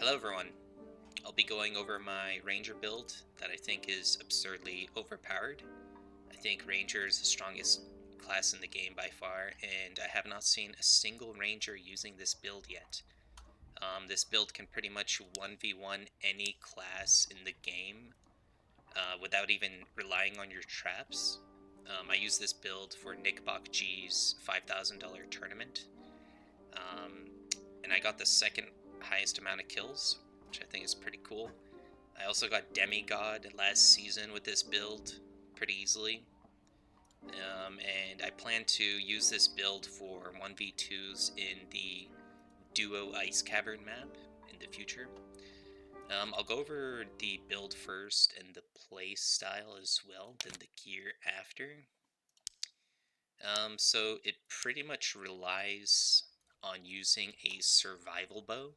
Hello everyone, I'll be going over my Ranger build that I think is absurdly overpowered. I think Ranger is the strongest class in the game by far, and I have not seen a single Ranger using this build yet. This build can pretty much 1v1 any class in the game without even relying on your traps. I use this build for NikkBokG's $5,000 tournament, and I got the second highest amount of kills, which I think is pretty cool. I also got Demigod last season with this build pretty easily. And I plan to use this build for 1v2s in the Duo Ice Cavern map in the future. I'll go over the build first and the play style as well, then the gear after. So it pretty much relies on using a survival bow.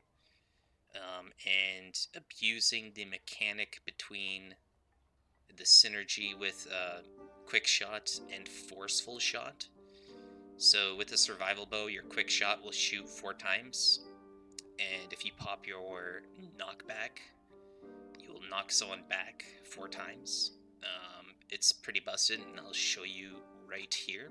And abusing the mechanic between the synergy with quick shot and forceful shot. So with the survival bow, your quick shot will shoot 4 times, and if you pop your knockback, you will knock someone back 4 times. It's pretty busted, and I'll show you right here.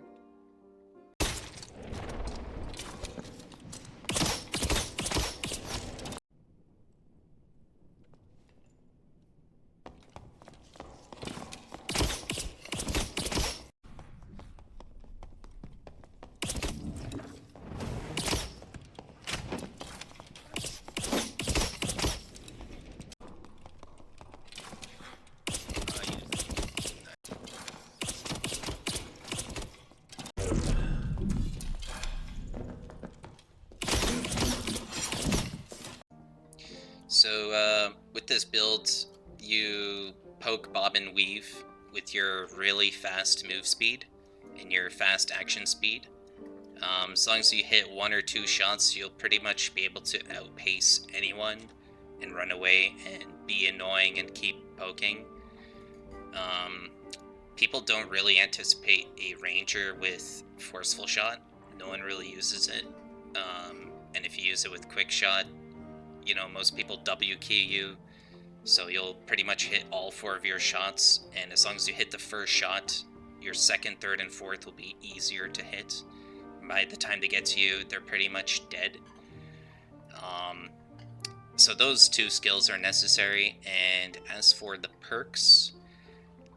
So with this build, you poke, bob, and weave with your really fast move speed and your fast action speed. As long as you hit 1 or 2 shots, you'll pretty much be able to outpace anyone and run away and be annoying and keep poking. People don't really anticipate a Ranger with forceful shot. No one really uses it. And if you use it with quick shot, you know, most people W key you, so you'll pretty much hit all 4 of your shots, and as long as you hit the first shot, your second, third, and fourth will be easier to hit. By the time they get to you, they're pretty much dead. So those 2 skills are necessary, and as for the perks,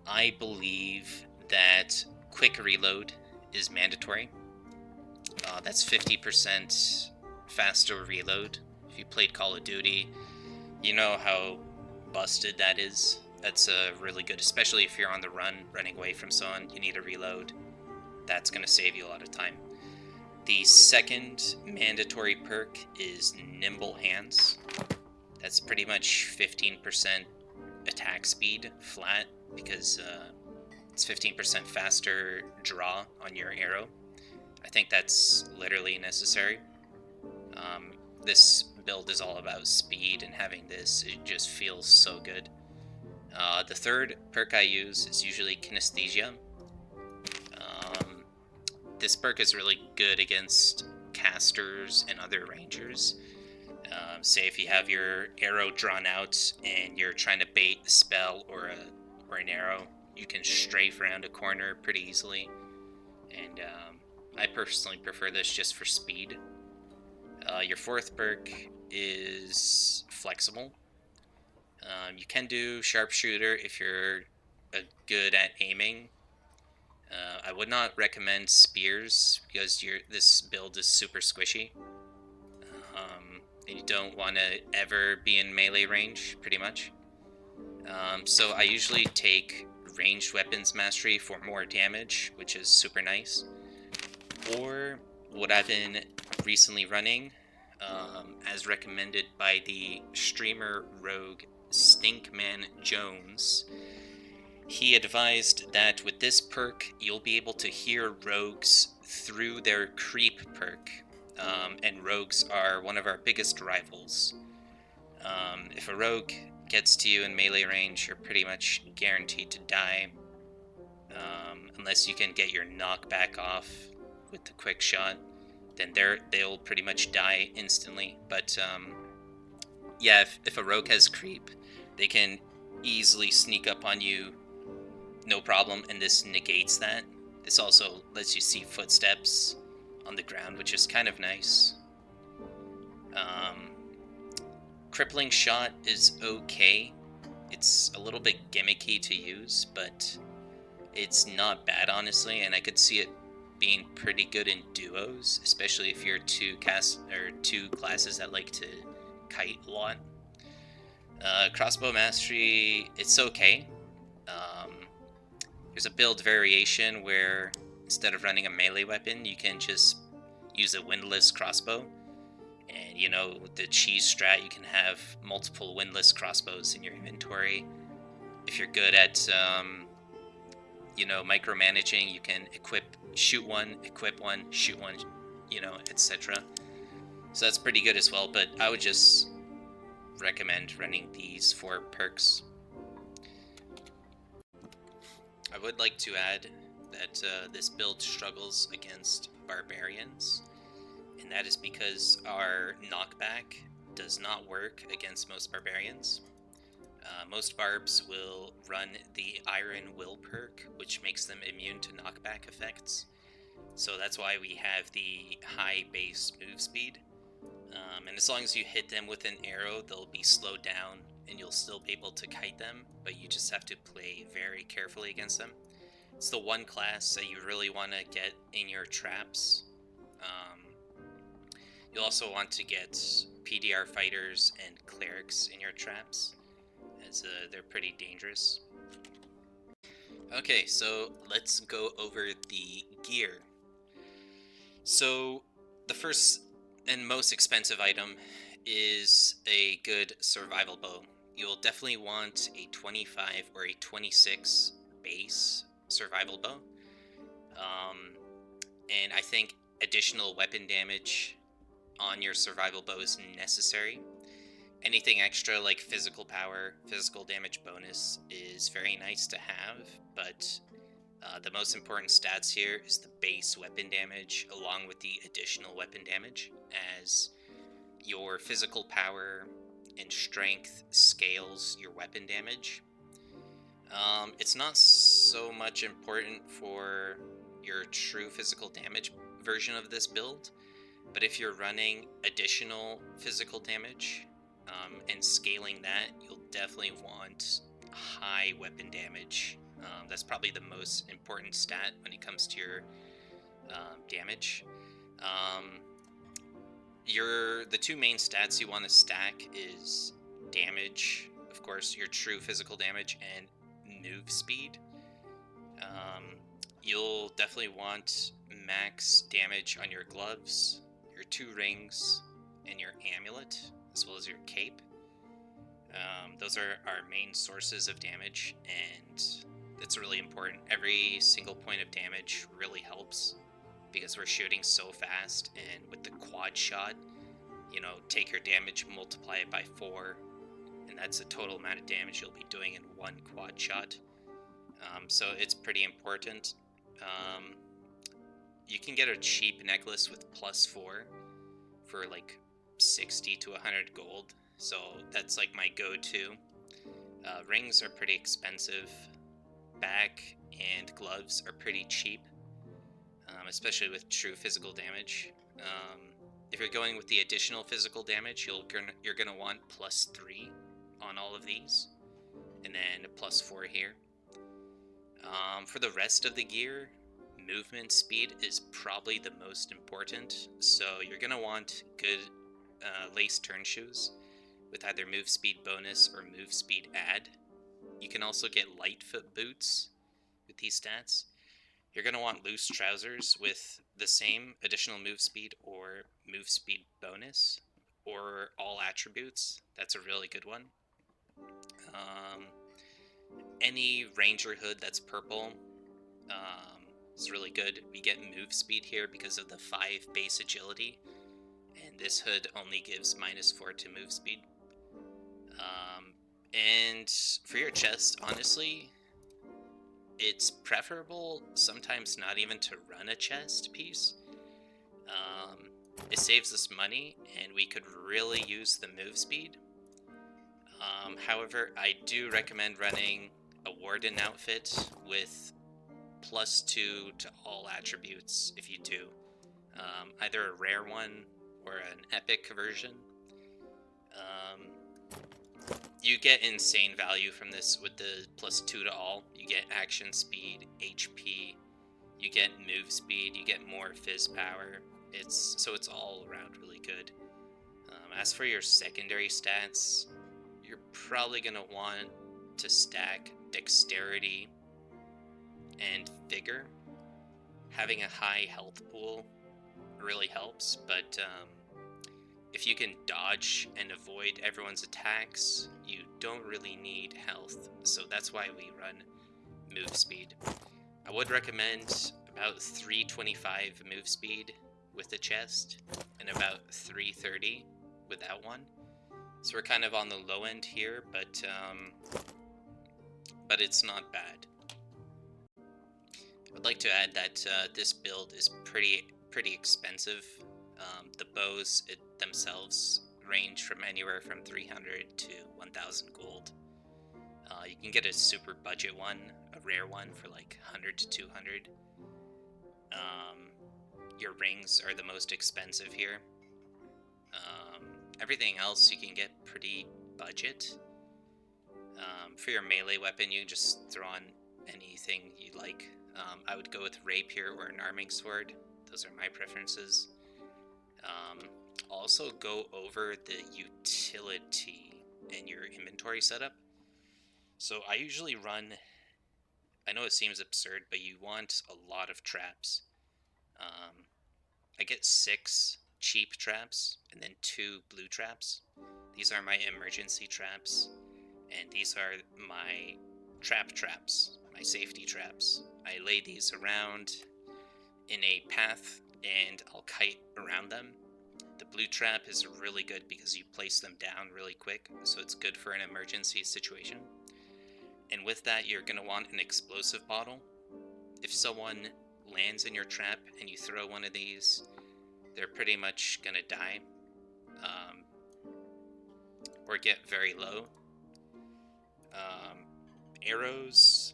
I believe that quick reload is mandatory. That's 50% faster reload. If you played Call of Duty, you know how busted that is. That's really good, especially if you're on the run, running away from someone, you need a reload. That's going to save you a lot of time. The second mandatory perk is Nimble Hands. That's pretty much 15% attack speed flat, because it's 15% faster draw on your arrow. I think that's literally necessary. This build is all about speed, and having this, it just feels so good. The third perk I use is usually Kinesthesia. This perk is really good against casters and other rangers. Say if you have your arrow drawn out and you're trying to bait a spell or an arrow, you can strafe around a corner pretty easily. And I personally prefer this just for speed. Your fourth perk is Flexible. You can do Sharpshooter if you're good at aiming. I would not recommend Spears because this build is super squishy. And you don't want to ever be in melee range, pretty much. So I usually take Ranged Weapons Mastery for more damage, which is super nice. Or what I've been recently running, as recommended by the streamer rogue Stinkman Jones, he advised that with this perk, you'll be able to hear rogues through their creep perk, and rogues are one of our biggest rivals. If a rogue gets to you in melee range, you're pretty much guaranteed to die, unless you can get your knockback off with the quick shot. Then they'll pretty much die instantly. But yeah, if a rogue has creep, they can easily sneak up on you, no problem, and this negates that. This also lets you see footsteps on the ground, which is kind of nice. Crippling shot is okay. It's a little bit gimmicky to use, but it's not bad, honestly, and I could see it being pretty good in duos, especially if you're two classes that like to kite a lot. Crossbow mastery, it's okay. There's a build variation where instead of running a melee weapon, you can just use a windless crossbow. And you know, the cheese strat, you can have multiple windless crossbows in your inventory. If you're good at, you know, micromanaging, you can shoot one, equip one, shoot one, you know, etc. So that's pretty good as well, but I would just recommend running these for perks. I would like to add that this build struggles against barbarians, and that is because our knockback does not work against most barbarians. Most barbs will run the Iron Will perk, which makes them immune to knockback effects. So that's why we have the high base move speed. And as long as you hit them with an arrow, they'll be slowed down and you'll still be able to kite them, but you just have to play very carefully against them. It's the one class that you really want to get in your traps. You'll also want to get PDR fighters and clerics in your traps, as they're pretty dangerous. Okay, so let's go over the gear. So the first and most expensive item is a good survival bow. You'll definitely want a 25 or a 26 base survival bow. And I think additional weapon damage on your survival bow is necessary. Anything extra like physical power, physical damage bonus is very nice to have, but the most important stats here is the base weapon damage along with the additional weapon damage, as your physical power and strength scales your weapon damage. It's not so much important for your true physical damage version of this build, but if you're running additional physical damage and scaling that, you'll definitely want high weapon damage. That's probably the most important stat when it comes to your damage. The two main stats you want to stack is damage, of course, your true physical damage, and move speed. You'll definitely want max damage on your gloves, your 2 rings, and your amulet, as well as your cape. Those are our main sources of damage, and that's really important. Every single point of damage really helps because we're shooting so fast, and with the quad shot, you know, take your damage, multiply it by 4, and that's the total amount of damage you'll be doing in one quad shot. So it's pretty important. You can get a cheap necklace with +4 for like 60 to 100 gold, so that's like my go-to. Rings are pretty expensive. Back and gloves are pretty cheap, especially with true physical damage. If you're going with the additional physical damage, you're gonna want +3 on all of these, and then +4 here. For the rest of the gear, movement speed is probably the most important, so you're gonna want good lace turn shoes with either move speed bonus or move speed add. You can also get Lightfoot boots with these stats. You're going to want loose trousers with the same additional move speed or move speed bonus, or all attributes. That's a really good one. Any ranger hood that's purple is really good. We get move speed here because of the 5 base agility, and this hood only gives -4 to move speed. And for your chest, honestly, it's preferable sometimes not even to run a chest piece. It saves us money, and we could really use the move speed. However, I do recommend running a Warden outfit with +2 to all attributes if you do. Either a rare one or an epic version. You get insane value from this with the +2 to all. You get action speed, HP, you get move speed, you get more fizz power. It's all around really good. As for your secondary stats, you're probably going to want to stack dexterity and vigor. Having a high health pool really helps, but if you can dodge and avoid everyone's attacks, you don't really need health, so that's why we run move speed. I would recommend about 325 move speed with the chest and about 330 without one. So we're kind of on the low end here, but it's not bad. I'd like to add that this build is pretty expensive. The bows themselves range from anywhere from 300 to 1,000 gold. You can get a super budget one, a rare one, for like 100 to 200. Your rings are the most expensive here. Everything else you can get pretty budget. For your melee weapon, you can just throw on anything you like. I would go with rapier or an arming sword. Those are my preferences. Also go over the utility in your inventory setup. So I usually run, I know it seems absurd, but you want a lot of traps. I get 6 cheap traps and then 2 blue traps. These are my emergency traps, and these are my traps, my safety traps. I lay these around in a path and I'll kite around them. The blue trap is really good because you place them down really quick, so it's good for an emergency situation. And with that, you're going to want an explosive bottle. If someone lands in your trap and you throw one of these, they're pretty much going to die or get very low. Arrows,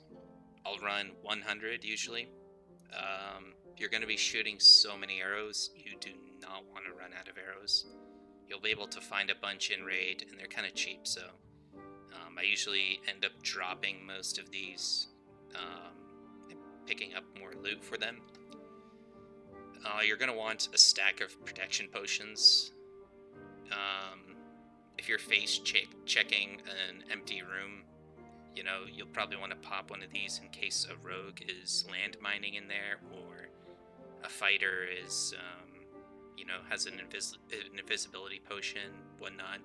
I'll run 100 usually. You're going to be shooting so many arrows, you do not want to run out of arrows. You'll be able to find a bunch in raid, and they're kind of cheap, so I usually end up dropping most of these and picking up more loot for them. You're going to want a stack of protection potions. If you're face checking an empty room, you know, you'll probably want to pop one of these in case a rogue is landmining in there, or a fighter is, you know, has an invisibility potion, whatnot,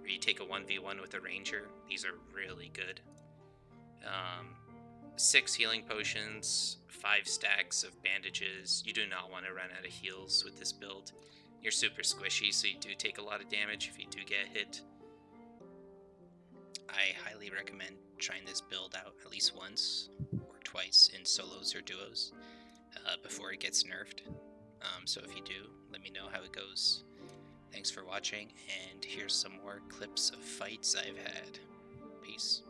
or you take a 1v1 with a ranger. These are really good. 6 healing potions, 5 stacks of bandages. You do not want to run out of heals with this build. You're super squishy, so you do take a lot of damage if you do get hit. I highly recommend trying this build out at least once or twice in solos or duos before it gets nerfed. So if you do, let me know how it goes. Thanks for watching, and here's some more clips of fights I've had. Peace.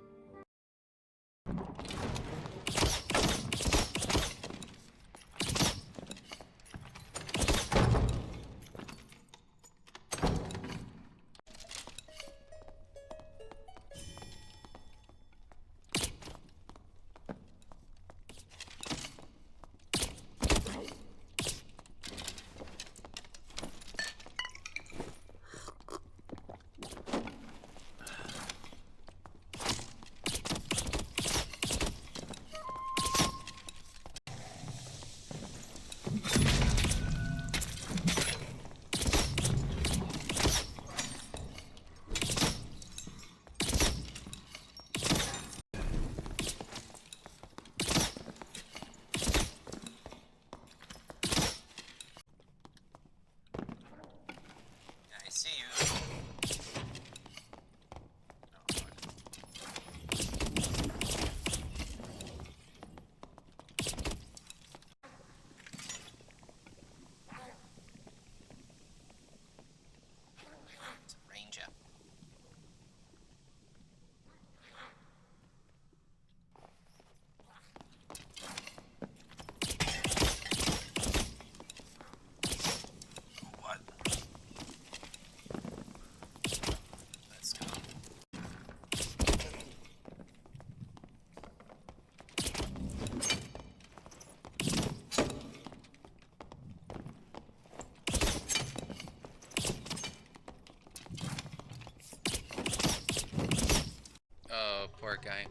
poor guy.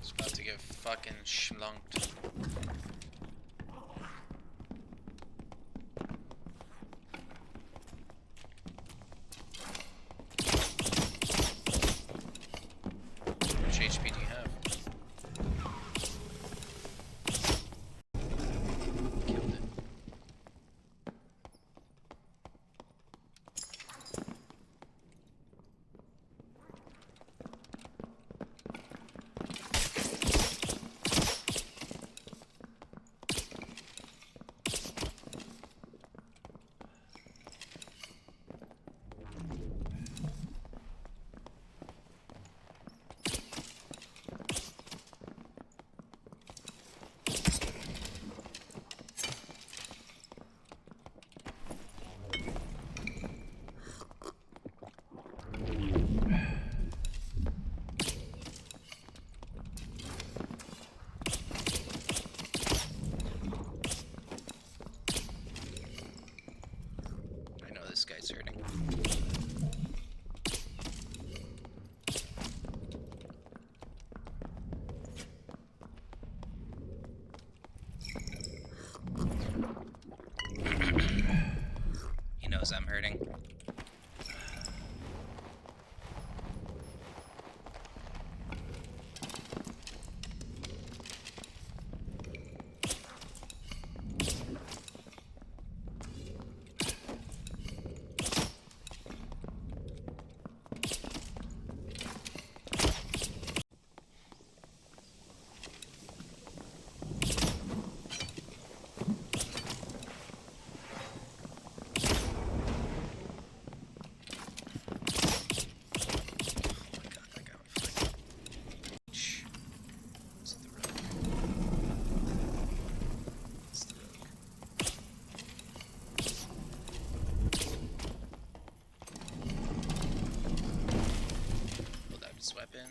He's about to get fucking schlunked. How much HP do you have? Killed it. This guy's hurting. He knows I'm hurting. Weapon.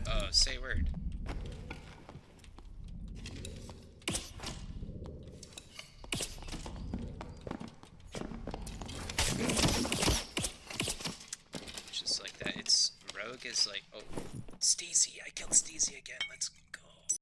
Oh, say word. Just like that. It's Rogue is like, oh, Stacy, I killed Stacy again. Let's